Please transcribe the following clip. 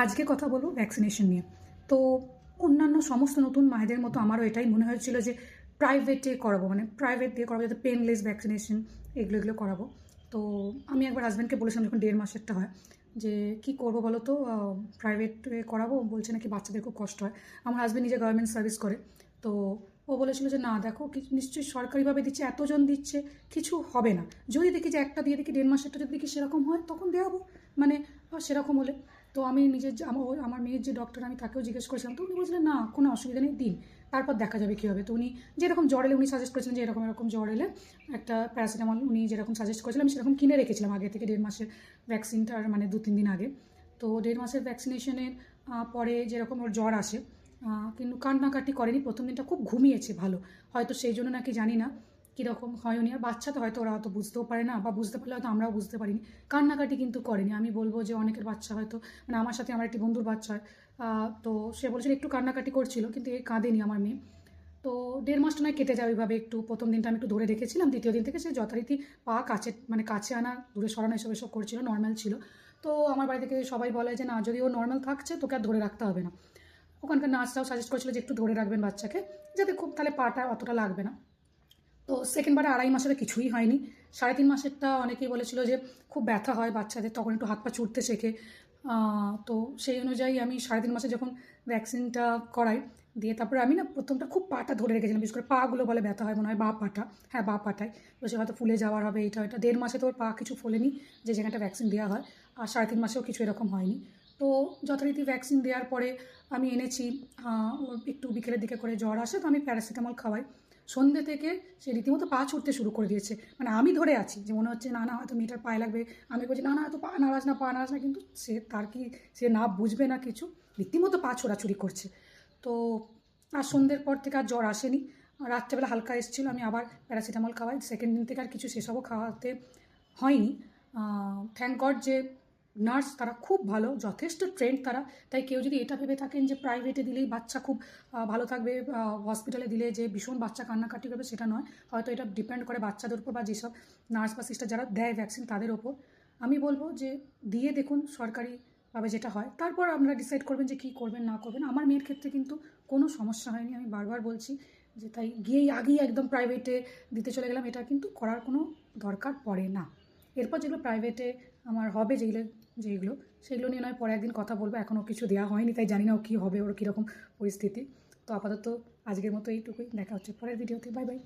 আজকে কথা বলবো ভ্যাকসিনেশন নিয়ে। তো অন্যান্য সমস্ত নতুন মায়েদের মতো আমারও এটাই মনে হয়েছিল যে প্রাইভেটে করাবো, মানে প্রাইভেট দিয়ে করাবো, যাতে পেনলেস ভ্যাকসিনেশন এগুলো করাবো। তো আমি একবার হাজব্যান্ডকে বলেছিলাম যখন 1.5 মাসেরটা হয়, যে কি করবো বলো তো, প্রাইভেটে করাবো, বলছে নাকি বাচ্চাদের খুব কষ্ট হয়। আমার হাজব্যান্ড নিজে গভর্নমেন্ট সার্ভিস করে। তো ও বলেছিল যে না দেখো, নিশ্চয়ই সরকারিভাবে দিচ্ছে, এতজন দিচ্ছে, কিছু হবে না। যদি দেখি যে একটা দিয়ে দেখি 1.5 মাসেরটা যদি দেখি সেরকম হয় তখন দেওয়াবো, মানে সেরকম হলে। তো আমি নিজের আমার মেয়ের যে ডক্টর, আমি তাকেও জিজ্ঞেস করেছিলাম, তো উনি বলছিলেন না কোনো অসুবিধা নেই, দিন, তারপর দেখা যাবে কী হবে। তো উনি যেরকম জ্বর এলে উনি সাজেস্ট করেছিলেন যে এরকম জ্বর এলে একটা প্যারাসিটামল উনি যেরকম সাজেস্ট করেছিলেন, আমি সেরকম কিনে রেখেছিলাম আগে থেকে 1.5 মাসের ভ্যাকসিনটার, মানে 2-3 দিন আগে। তো 1.5 মাসের ভ্যাকসিনেশনের পরে যেরকম ওর জ্বর আসে, কিন্তু কান্নাকাটি করেনি, প্রথম দিনটা খুব ঘুমিয়েছে ভালো, হয়তো সেই জন্য নাকি জানি না কীরকম হয়। উনি আর বাচ্চা তো হয়তো ওরা হয়তো বুঝতেও পারে না, বা বুঝতে পারলে হয়তো আমরাও বুঝতে পারিনি। কান্নাকাটি কিন্তু করেনি। আমি বলবো যে অনেকের বাচ্চা হয়তো, মানে আমার সাথে আমার একটি বন্ধুর বাচ্চা হয়, তো সে বলছিল একটু কান্নাকাটি করছিল, কিন্তু এ কাঁদেনি আমার মেয়ে। তো 1.5 মাসটা নয় কেটে যায় ওইভাবে, একটু প্রথম দিনটা আমি একটু ধরে রেখেছিলাম, দ্বিতীয় দিন থেকে সে যথারীতি পা কাছে, মানে কাছে আনা, দূরে সরানো, এসব করছিল, নর্মাল ছিল। তো আমার বাড়ি থেকে সবাই বলে যে না, যদি ও নর্মাল থাকছে তোকে আর ধরে রাখতে হবে না। ওখানকার নার্সরাও সাজেস্ট করেছিল যে একটু ধরে রাখবেন বাচ্চাকে, যাতে খুব তাহলে পাটা অতটা লাগবে না। তো সেকেন্ডবারে 2.5 মাসের কিছুই হয়নি। 3.5 মাসেরটা অনেকেই বলেছিল যে খুব ব্যথা হয় বাচ্চাদের, তখন একটু হাত পা ছুটতে শেখে। তো সেই অনুযায়ী আমি 3.5 মাসে যখন ভ্যাকসিনটা করাই, দিয়ে তারপরে আমি না প্রথমটা খুব পাটা ধরে রেখেছিলাম, বিশেষ করে পাগুলো বলে ব্যথা হয় মনে হয়, বাঁ পাটা, হ্যাঁ বাঁ পাটায়। তো সে হয়তো ফুলে যাওয়ার হবে, এটা 1.5 মাসে তো ওর পা কিছু ফোলেনি, যে জায়গাটা ভ্যাকসিন দেওয়া হয়। আর 3.5 মাসেও কিছু এরকম হয়নি। তো যথারীতি ভ্যাকসিন দেওয়ার পরে আমি এনেছি, ওর একটু বিকেলের দিকে করে জ্বর আসে, তো আমি প্যারাসিটামল খাওয়াই। সন্ধ্যে থেকে সে রীতিমতো পা ছুটতে শুরু করে দিয়েছে, মানে আমি ধরে আছি যে মনে হচ্ছে না না হয়তো মেয়েটার পায়ে লাগবে, আমি বলছি না না হয়তো পা নাড়াস না, পা নাড়াস না, কিন্তু সে তার কি, সে না বুঝবে না কিছু, রীতিমতো পা ছোড়াছুড়ি করছে। তো আর সন্ধ্যের পর থেকে আর জ্বর আসেনি। রাত্রেবেলা হালকা এসেছিলো, আমি আবার প্যারাসিটামল খাওয়াই। সেকেন্ড দিন থেকে আর কিছু সেসবও খাওয়াতে হয়নি। থ্যাংক গড যে নার্স তারা খুব ভালো, যথেষ্ট ট্রেন্ড তারা। তাই কেউ যদি এটা ভেবে থাকেন যে প্রাইভেটে দিলেই বাচ্চা খুব ভালো থাকবে, হসপিটালে দিলে যে ভীষণ বাচ্চা কান্নাকাটি করবে, সেটা নয়। হয়তো এটা ডিপেন্ড করে বাচ্চাদের উপর, বা যেসব নার্স বা সিস্টার যারা দেয় ভ্যাকসিন তাদের ওপর। আমি বলবো যে দিয়ে দেখুন সরকারিভাবে যেটা হয়, তারপর আপনারা ডিসাইড করবেন যে কী করবেন না করবেন। আমার মেয়ের ক্ষেত্রে কিন্তু কোনো সমস্যা হয়নি, আমি বারবার বলছি যে, তাই গিয়েই আগেই একদম প্রাইভেটে দিতে চলে গেলাম, এটা কিন্তু করার কোনো দরকার পড়ে না। এরপর যেগুলো প্রাইভেটে আমার হবে, যেগুলো সেগুলো নিয়ে নয় পরে একদিন কথা বলবো। এখনও কিছু দেওয়া হয়নি, তাই জানি না ও কী হবে, ওর কীরকম পরিস্থিতি। তো আপাতত আজকের মতো এইটুকুই, দেখা হচ্ছে পরের ভিডিওতে। Bye bye.